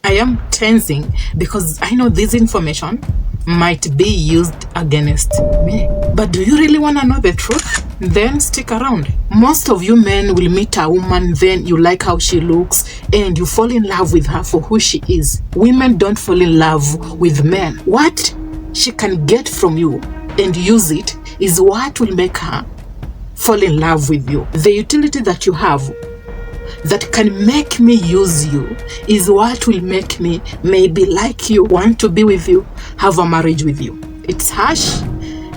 I am tensing because I know this information might be used against me. But do you really want to know the truth? Then stick around. Most of you men will meet a woman, then you like how she looks and you fall in love with her for who she is. Women don't fall in love with men. What she can get from you and use it is what will make her fall in love with you. The utility that you have that can make me use you is what will make me maybe like you, want to be with you, have a marriage with you. It's harsh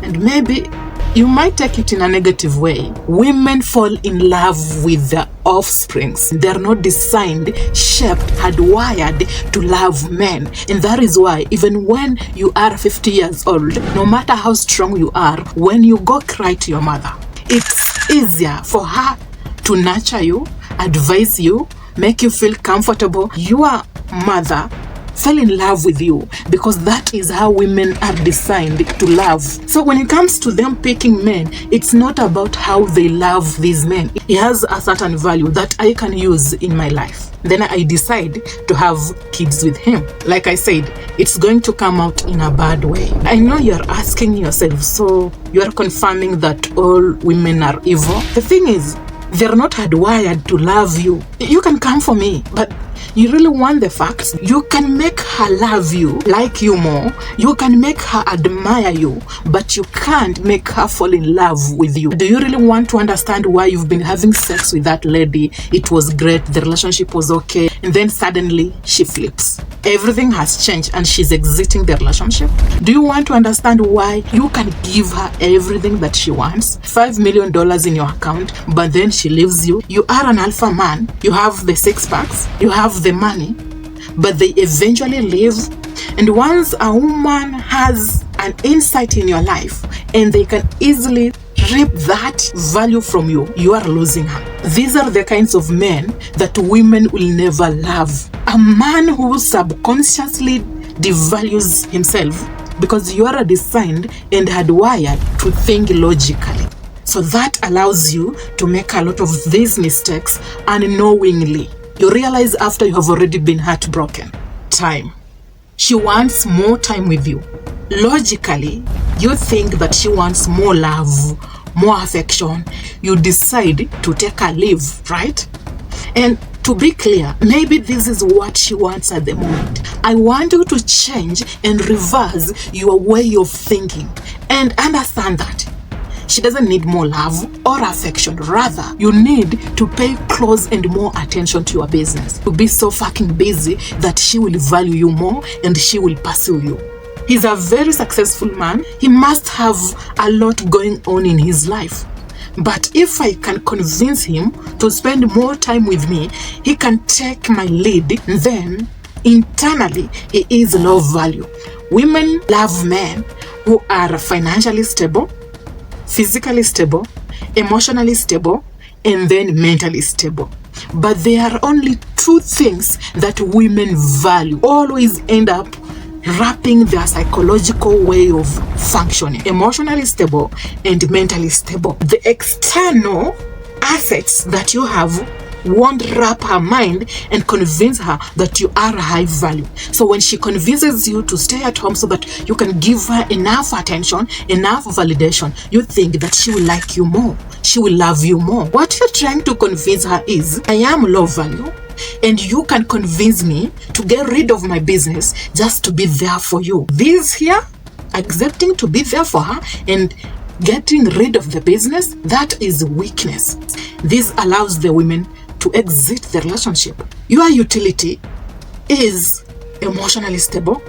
and maybe you might take it in a negative way. Women fall in love with their offsprings. They're not designed, shaped, hardwired to love men. And that is why even when you are 50 years old, no matter how strong you are, when you go cry to your mother, it's easier for her to nurture you, advise you, make you feel comfortable. Your mother fell in love with you because that is how women are designed to love. So when it comes to them picking men, it's not about how they love these men. It has a certain value that I can use in my life. Then I decide to have kids with him. Like I said, it's going to come out in a bad way. I know you're asking yourself, so you're confirming that all women are evil? The thing is, they're not hardwired to love you. You can come for me, but you really want the facts. You can make her love you, like you more. You can make her admire you, but you can't make her fall in love with you. Do you really want to understand why you've been having sex with that lady? It was great, the relationship was okay, and then suddenly she flips. Everything has changed and she's exiting the relationship. Do you want to understand why you can give her everything that she wants? $5 million in your account, but then she leaves you. You are an alpha man. You have the six packs. You have the money, but they eventually leave. And once a woman has an insight in your life and they can easily reap that value from you, you are losing her. These are the kinds of men that women will never love. A man who subconsciously devalues himself because you are designed and hardwired to think logically. So that allows you to make a lot of these mistakes unknowingly. You realize after you have already been heartbroken. Time. She wants more time with you. Logically, you think that she wants more love, more affection. You decide to take a leave, right? And to be clear, maybe this is what she wants at the moment. I want you to change and reverse your way of thinking and understand that she doesn't need more love or affection. Rather, you need to pay close and more attention to your business. To be so fucking busy that she will value you more and she will pursue you. He's a very successful man. He must have a lot going on in his life. But if I can convince him to spend more time with me, he can take my lead. Then, internally, he is low value. Women love men who are financially stable, physically stable, emotionally stable, and then mentally stable. But there are only two things that women value. Always end up wrapping their psychological way of functioning. Emotionally stable and mentally stable. The external assets that you have won't wrap her mind and convince her that you are high value. So when she convinces you to stay at home so that you can give her enough attention, enough validation, you think that she will like you more. She will love you more. What you're trying to convince her is, I am low value and you can convince me to get rid of my business just to be there for you. This here, accepting to be there for her and getting rid of the business, that is weakness. This allows the women to exit the relationship. Your utility is emotionally stable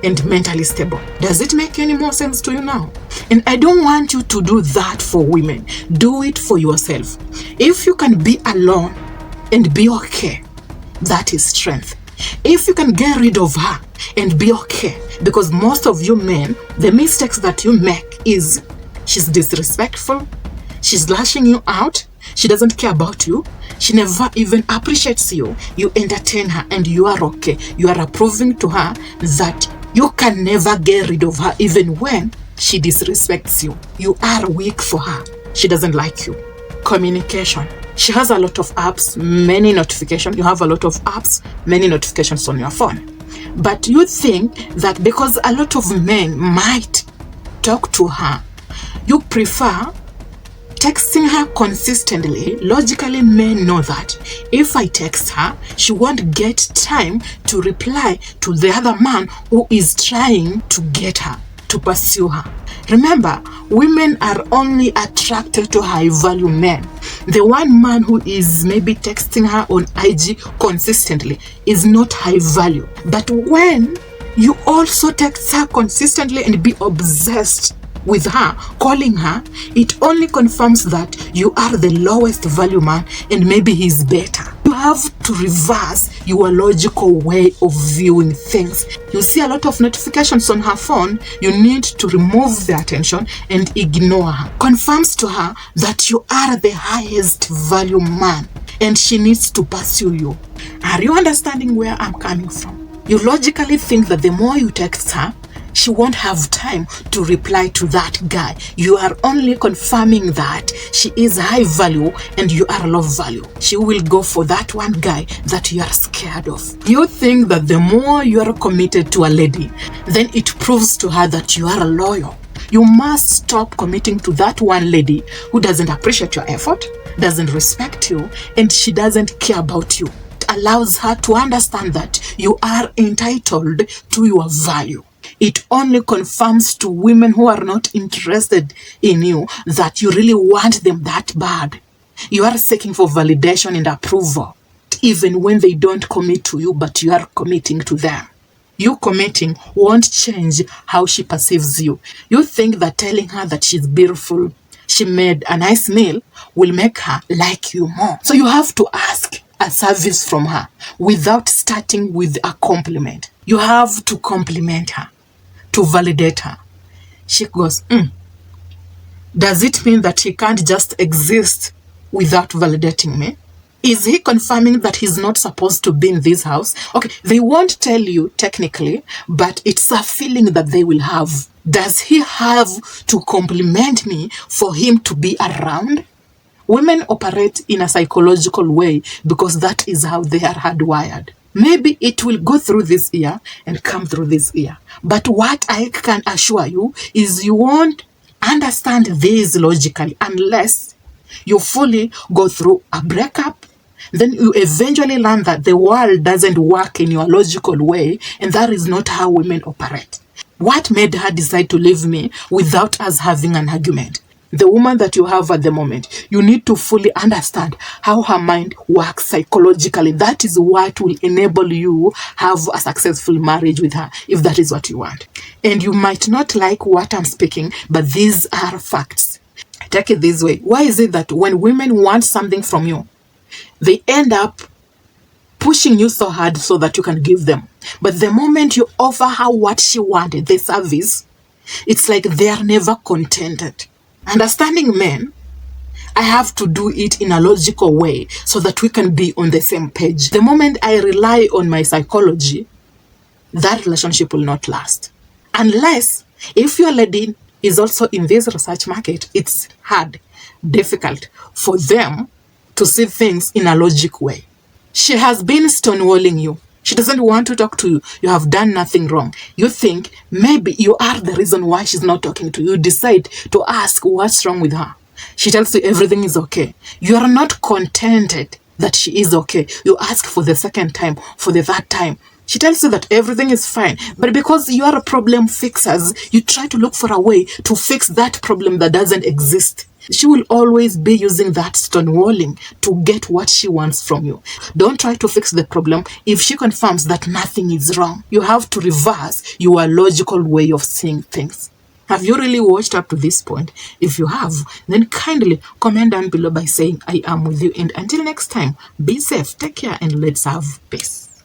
and mentally stable. Does it make any more sense to you now? And I don't want you to do that for women. Do it for yourself. If you can be alone and be okay, that is strength. If you can get rid of her and be okay, because most of you men, the mistakes that you make is she's disrespectful, she's lashing you out, she doesn't care about you, she never even appreciates you. You entertain her and you are okay. You are proving to her that you can never get rid of her even when she disrespects you. You are weak for her. She doesn't like you. Communication. She has a lot of apps, many notifications. You have a lot of apps, many notifications on your phone. But you think that because a lot of men might talk to her, you prefer texting her consistently. Logically, men know that if I text her, she won't get time to reply to the other man who is trying to get her, to pursue her. Remember, women are only attracted to high-value men. The one man who is maybe texting her on IG consistently is not high value. But when you also text her consistently and be obsessed with her, calling her, it only confirms that you are the lowest value man and maybe he's better. You have to reverse your logical way of viewing things. You see a lot of notifications on her phone, you need to remove the attention and ignore her. Confirms to her that you are the highest value man and she needs to pursue you. Are you understanding where I'm coming from? You logically think that the more you text her, she won't have time to reply to that guy. You are only confirming that she is high value and you are low value. She will go for that one guy that you are scared of. You think that the more you are committed to a lady, then it proves to her that you are loyal. You must stop committing to that one lady who doesn't appreciate your effort, doesn't respect you, and she doesn't care about you. It allows her to understand that you are entitled to your value. It only confirms to women who are not interested in you that you really want them that bad. You are seeking for validation and approval, even when they don't commit to you, but you are committing to them. You committing won't change how she perceives you. You think that telling her that she's beautiful, she made a nice meal, will make her like you more. So you have to ask a service from her without starting with a compliment. You have to compliment her to validate her. She goes, does it mean that he can't just exist without validating me? Is he confirming that he's not supposed to be in this house? Okay, they won't tell you technically, but it's a feeling that they will have. Does he have to compliment me for him to be around? Women operate in a psychological way because that is how they are hardwired. Maybe it will go through this ear and come through this ear. But what I can assure you is you won't understand this logically unless you fully go through a breakup. Then you eventually learn that the world doesn't work in your logical way, and that is not how women operate. What made her decide to leave me without us having an argument? The woman that you have at the moment, you need to fully understand how her mind works psychologically. That is what will enable you have a successful marriage with her, if that is what you want. And you might not like what I'm speaking, but these are facts. Take it this way. Why is it that when women want something from you, they end up pushing you so hard so that you can give them? But the moment you offer her what she wanted, the service, it's like they are never contented. Understanding men, I have to do it in a logical way so that we can be on the same page. The moment I rely on my psychology, that relationship will not last. Unless, if your lady is also in this research market, it's hard, difficult for them to see things in a logic way. She has been stonewalling you. She doesn't want to talk to you. You have done nothing wrong. You think maybe you are the reason why she's not talking to you. You decide to ask what's wrong with her. She tells you everything is okay. You are not contented that she is okay. You ask for the second time, for the third time. She tells you that everything is fine. But because you are a problem fixers, you try to look for a way to fix that problem that doesn't exist. She will always be using that stonewalling to get what she wants from you. Don't try to fix the problem if she confirms that nothing is wrong. You have to reverse your logical way of seeing things. Have you really watched up to this point? If you have, then kindly comment down below by saying I am with you. And until next time, be safe, take care, and let's have peace.